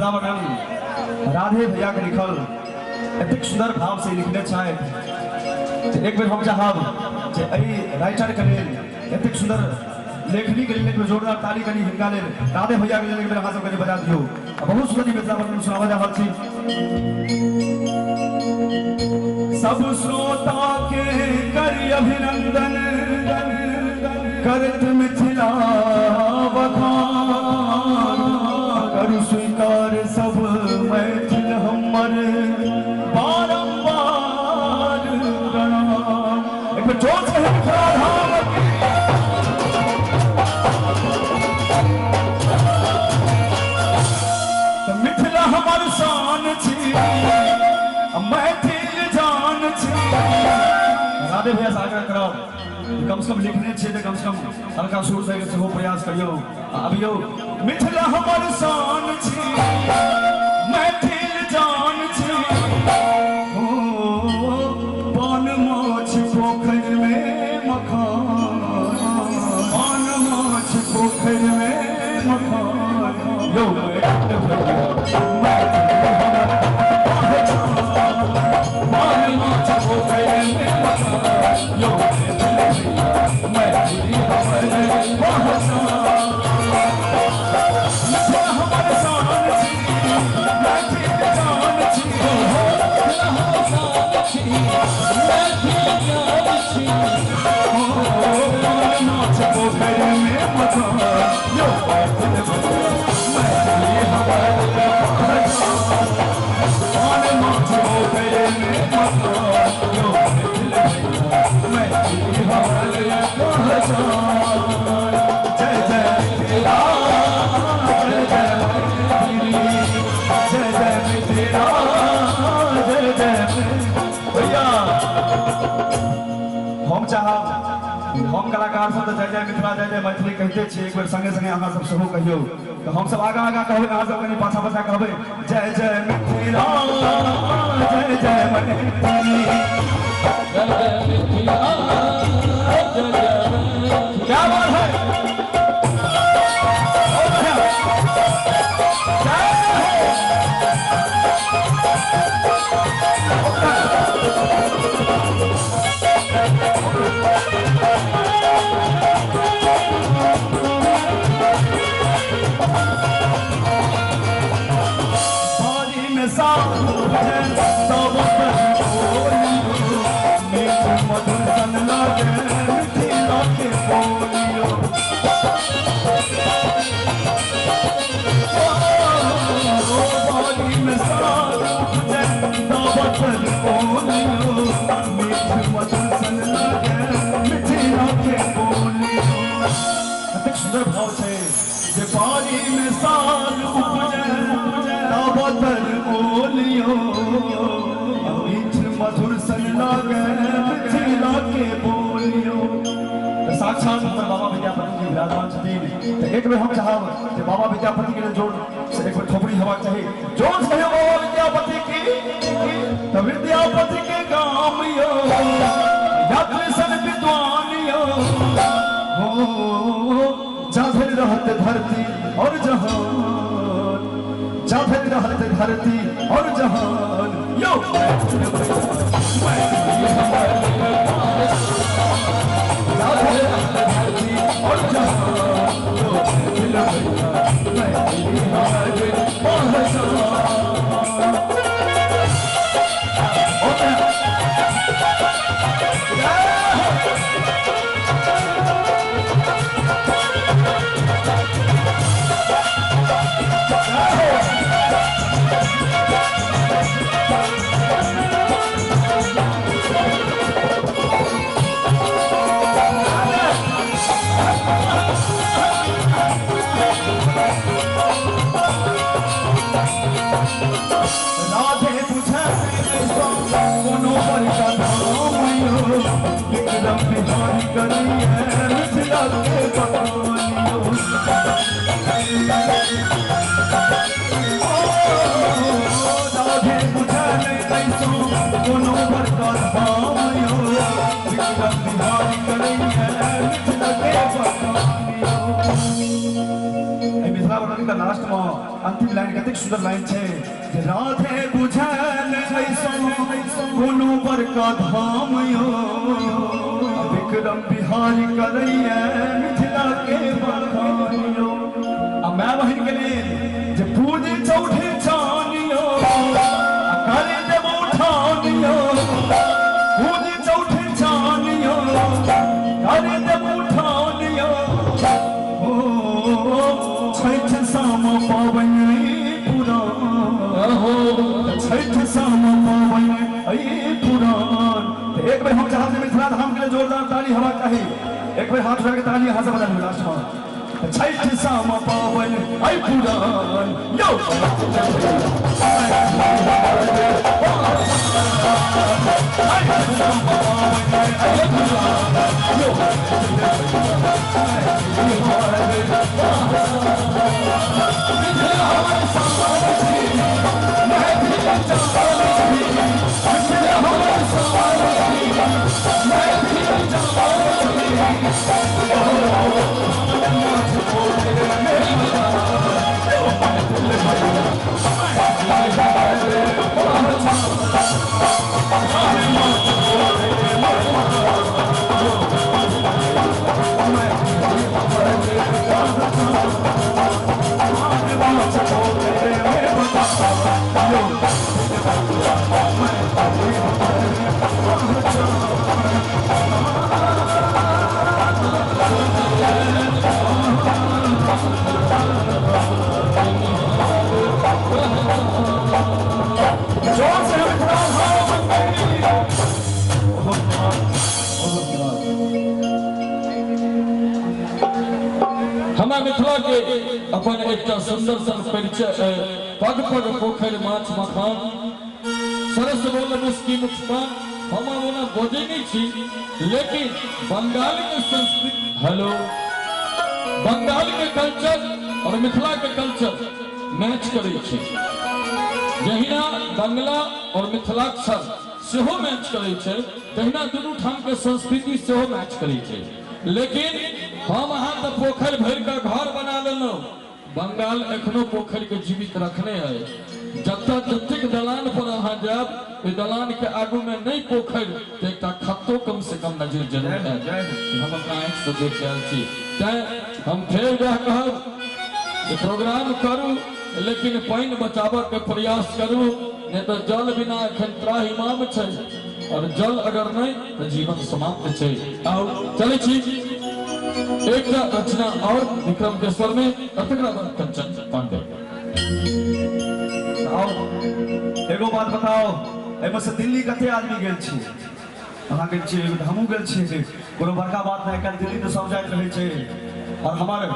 मिथिला वर्णन राधे भैया के लिखल एतेक सुंदर भाव से लिखने चाहे एक बेर हम चाहब जे एही राइटर के लेल एतेक सुंदर लेखनी के लिए एक बेर जोरदार ताली कनी हिनका लेल राधे भैया के लेल एक बेर हाथ सब कनी बजा दियो। बहुत सुंदर मिथिला वर्णन सुनावा जा रहल छी। सब श्रोता के करी अभिनंदन करत मिथिला बखान करु स्वीकार सब मैथिल हमर बारंबार प्रणाम। एक बेर जोर से मिथिला हमर शान छी मैथिल जान छी। राधे भैया से आग्रह करब कम से कम लिखने छे कम से कम हल्का सुर से सेहो प्रयास करियो। अबियो मिथिला हमर शान छी मैथिल जान छी। ओ पान माछ पोखर में मखान पान माछ पोखर में मखान यो हम कलाकार सब जय जय मिथिला जय जय मैथिली कहते छे। एक बार संगे संगे अहाँ सब सेहो कहियो तो हम सब आगा आगा कहबे अहाँ सब कनी पाछा पाछा कहबे जय जय मिथिला जय जय मैथिली जय जय मिथिला जय जय। क्या बात है भाव छे जे पानी में साल उपजे तबतर बोलियो मीठ मधुर सन लागे मिथिला के बोलियो। साक्षात बाबा विद्यापति जी विराजमान छथिन। एक बेर हम चाहब जे बाबा विद्यापति के जोर से एक बेर थोपड़ी हेबाक चाही। जोर से बाबा विद्यापति की तो विद्यापति के गाम यो यात्री सन विद्वान यो हो जाफर रहत धरती और जहान जाफर रहत धरती और जहान यो जाफर रहत धरती और जहान यो लास्ट में अंतिम लाइन कतेक सुंदर लाइन छे जे राधे बुझल छैसो कोनो बड़का धाम यो विक्रम बिहारी करैया मिथिला के बखानियो आ मैं बहिन के लिए जे पूजे चौठे चानियो करे देव उठानियो पूजे चौठे चानियो करे देव उठानियो छठ साम पावन पुराण छठ साम पावन पुराण। एक बार हम चाहते मिथिला धाम के लिए जोरदार ताली हवा चाहिए। एक बार हाथ उठा के ताली यहाँ से बजा दो लास्ट में। छठ साम पावन पुराण यो मिथिला के अपन एक सुंदर सन परिचय पग पग पोखर माछ मखान सरस बोल मुस्की मुस्कान हम ओना बोझे नहीं छी लेकिन बंगाल के संस्कृति हेलो बंगाल के कल्चर और मिथिला के कल्चर मैच करे छी जहिना बंगला और मिथिलाक्षर सेहो मैच करे छै तहिना दुनू ठाम के संस्कृति सेहो मैच करे छै लेकिन हम अहाँ तो पोखर भर का घर बना लेलो बंगाल एखनो पोखर के जीवित रखने है जतक दलान पर अहाँ जाब दलान के आगू में नहीं पोखर तो एक खत्तो कम से कम नजर जरूर है हम अपना आँख से देख रहे छी हम फिर वह कहब प्रोग्राम करू लेकिन पानी बचाव के प्रयास करू नहीं तो जल बिना एखन त्राहिमाम छै और जल अगर नहीं तो जीवन समाप्त छै आओ चले छी एक रचना और विक्रम के स्वर में कंचन पांडे एगो बात बताओ एमे से दिल्ली कते आदमी गेल छी अहाँ गेल छी हमहूँ गेल छी कोनो बड़का बात नहीं कल दिल्ली तो सब जाइत रहे छै और हमारे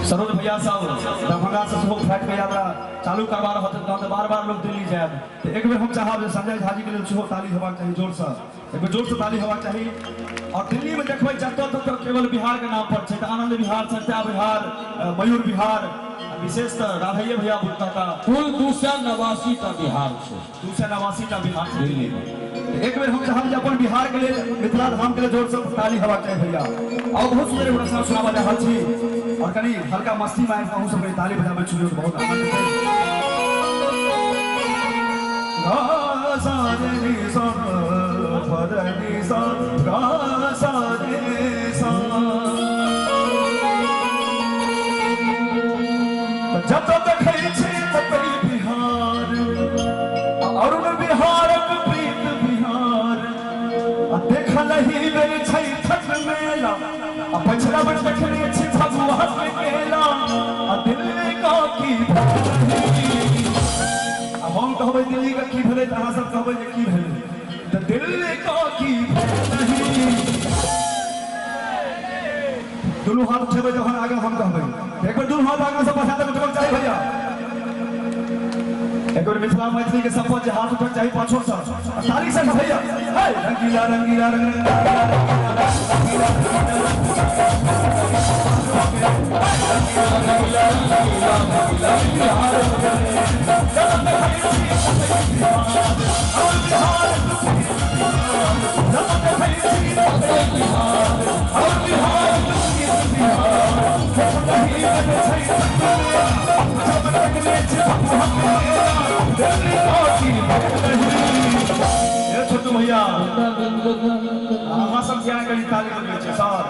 सरोज भैया साहब दरभंगा से सुबह फ्लाइट के यात्रा चालू करवा रहे थे तो बार बार लोग दिल्ली जाए तो एक बार हम चाहब संजय झा जी के लिए सुबह ताली हेबाक चाहिए जोर से एक बार जोर से ताली हेबाक चाहिए और दिल्ली में देखबै जत केवल बिहार के नाम पर छै आनंद बिहार सत्या बिहार मयूर बिहार विशेषतः राधैया भैया बुझता कुल 289 का बिहार छै 289 का बिहार दिल्ली में एक बार हम चाहब अपन बिहार के लिए मिथिला धाम के लिए जोर से ताली हेबाक चाहिए भैया और बहुत सुंदर रचना सुनावा जा रहल छी और कनी हल्का मस्ती में कहूं सब ताली बजाबे छुलियो बहुत आनंद छै गा सा रे नी सा फ रे सा गा सा रे सा जब देखै छी ततई बिहार अरुण बिहारक प्रीत बिहार देखल ही मेरे छै छठ मेला पछला बड़ देखने छी भगवा के केला दिल्ली का की हम कहबै दिल्ली का की भेलै अहाँ सब कहबै जे की भेलै त दिल्ली का की नहीं दुनू हाथ उठेबै जखन आगे हम कहबै एक बार दुनू हाथ आगे से पाछा तक उठबक चाही भैया एक बार मिथिला मैथिली के सब जे हाथ उठबक चाही पाछो से ताली से भैया हे रंगीला रंगीला रंगीला और बिहार ये छोटू भैया सब क्या करी ताली बजे छे सर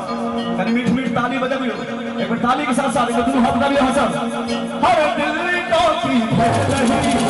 कनी मीठ मीठ ताली बजाबियो एक बार ताली के साथ साथ दोनों हाथ बजाबियो हसन हर दिल को की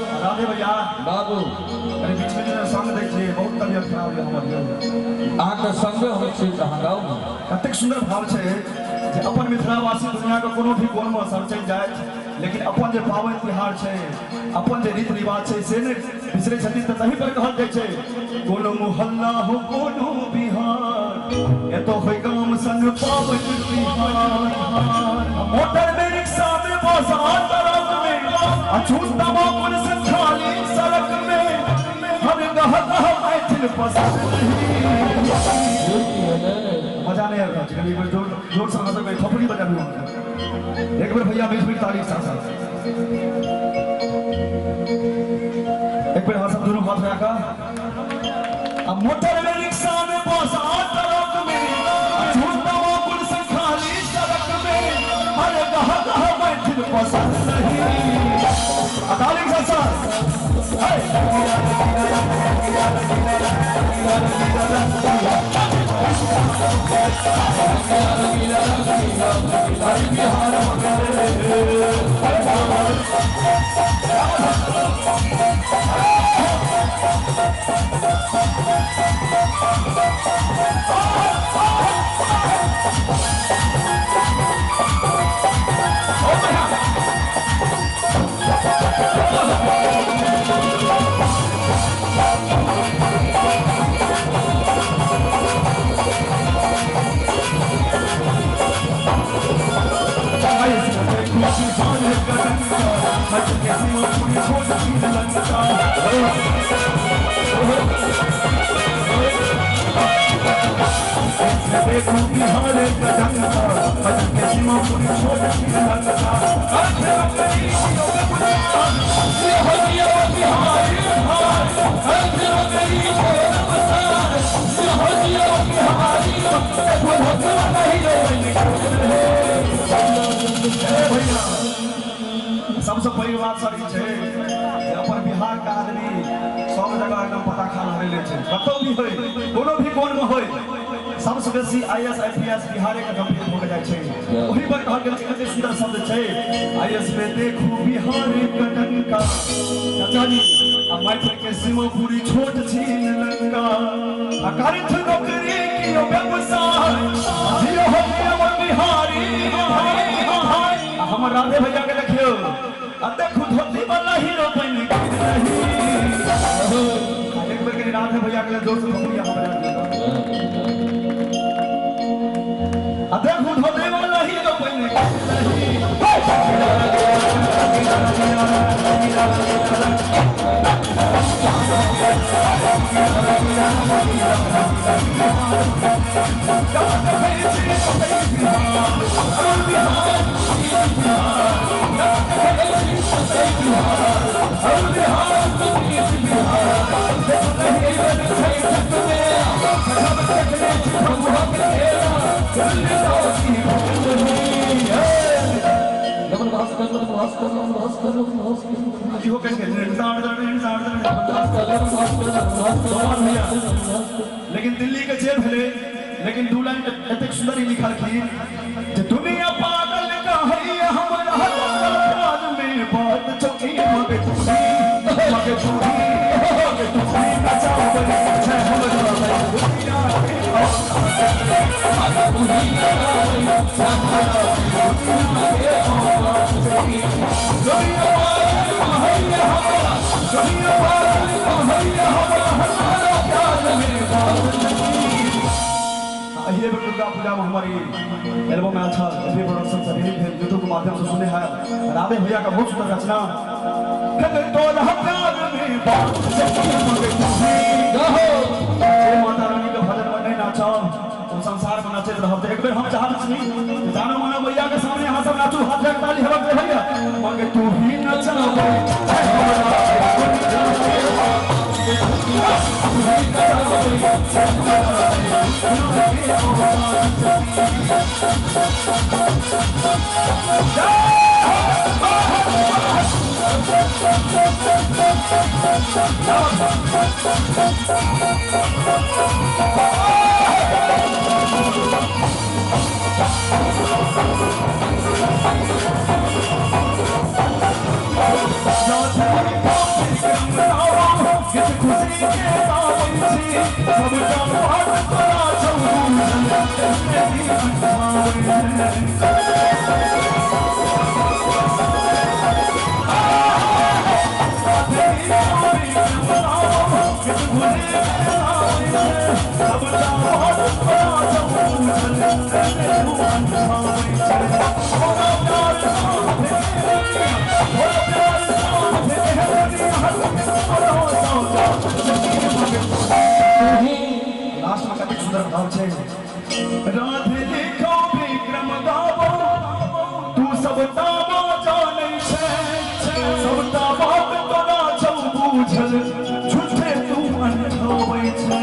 बाबू बीच में संग देखिए बहुत तबियत खराब है हमर अहाँके संग होइ छै अहाँ गाउँ कतेक सुंदर भाव छै जे अपन मिथिलावासी दुनिया के कोनो भी कोन में सर चल जाए लेकिन अपन जे पावन त्योहार छै अपन जे रीति रिवाज छै से ने बिसरे छथिन त तही पर कहल जाय छै कोनो मोहल्ला हो कोनो बिहार एतो होय गाम संग पावन त्योहार मोटर में रिक्शा में बाजार तरफ में अछूत तमाम से खाली सड़क में हर गह गह मैथिल पसंद मजा नहीं आएगा एक बार जोर से हंसो थपड़ी बजा भी एक बार भैया बीच बीच ताली साथ साथ एक बार हंस दोनों हाथ में आका अब मोटर में रिक्शा में बाजार तरफ में अछूत तमाम से खाली सड़क में हर गह गह मैथिल पसंद नहीं ताली के साथ सबसे पहली बात सर अपन बिहार का आदमी सब जगह एकदम पता खा ले कतौ भी हो कोनो भी कोन में हो सबसे बेसी आईएएस आईपीएस बिहारे का कंप्लीट हो जाए छै वही पर कहल गेल कते सुंदर शब्द छै आईएएस में देखू बिहार का डंका चाचा जी आ मैथिल के सीमा पूरी छोट छीन लंका अकारित नौकरी की व्यवसाय जियो हो हमर बिहारी हमर राधे भैया के देखियो अते खुद होती वाला हीरो बन नहीं एक बार के राधे भैया के जोर से भैया हमरा अते खुद होती वाला हीरो बन लेकिन दिल्ली के जेल भेले लेकिन दू लाइन एतेक सुंदर ही लिखल की जे दुनिया पागल का है हमरा राज में बात चौकी मगे मगे तू ही नचावे छे हमरा दुनिया के तू ही नचावे छे हमरा दुनिया हैया हमरा दुनिया हैया हमारा प्यार में ये दुर्गा पूजा में हमारी एल्बम में अच्छा भी प्रोडक्शन से रिलीज है यूट्यूब के माध्यम से सुने हैं राधे भैया का बहुत सुंदर रचना तो प्यार में बात मगे तू ही रहो ये माता रानी का भजन में नहीं नाचा तो संसार में नाचे रहो एक बार हम चाहत छी जानो मानो भैया के सामने हाथ सब नाचू हाथ में ताली हवा दे भैया मगे तू ही नचावे लास्ट में कभी सुंदर भाव छे राधे लिखो विक्रम गावो तू सब ताबा जाने छे सब ताबा तोरा छौ बूझल झूठे तू अनठोबै छे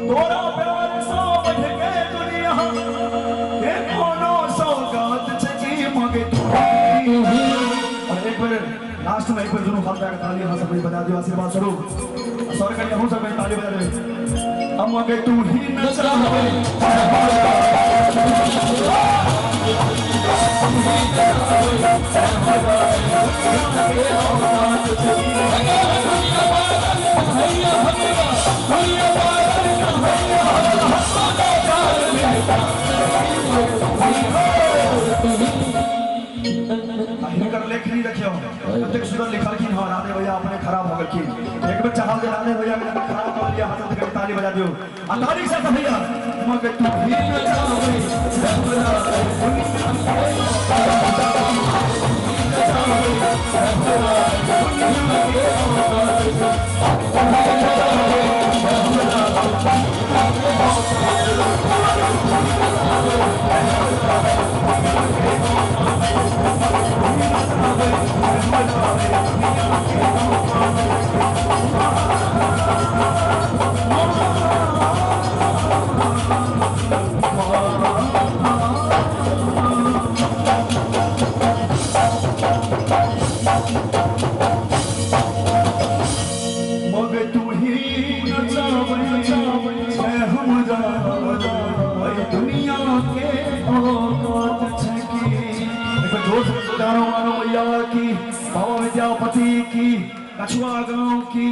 तोरा प्यार सा बढ़ के दुनिया के कोनो सौगात छे की मगे तू और एक बार लास्ट में एक बार दोनों हाथ लगा ताली हाथ सब बजा दियो आशीर्वाद स्वरूप सौर कन्या हो सब ताली बजा दे अब मगे तू ही नचावे लेखनी रखियो तक सुंदर लिखल की हां राधे भैया अपने खराब हो गल की एक बार चाहल दे राधे भैया के खराब कर लिया हाथ से ताली बजा दियो आ ताली से भैया मगे तू ही नचावे मगे तू ही नचावे हमरा दुनिया के औकात छे की एक जोर से गाना मानो मैया की बाबा विद्यापति की कछुआ गांव की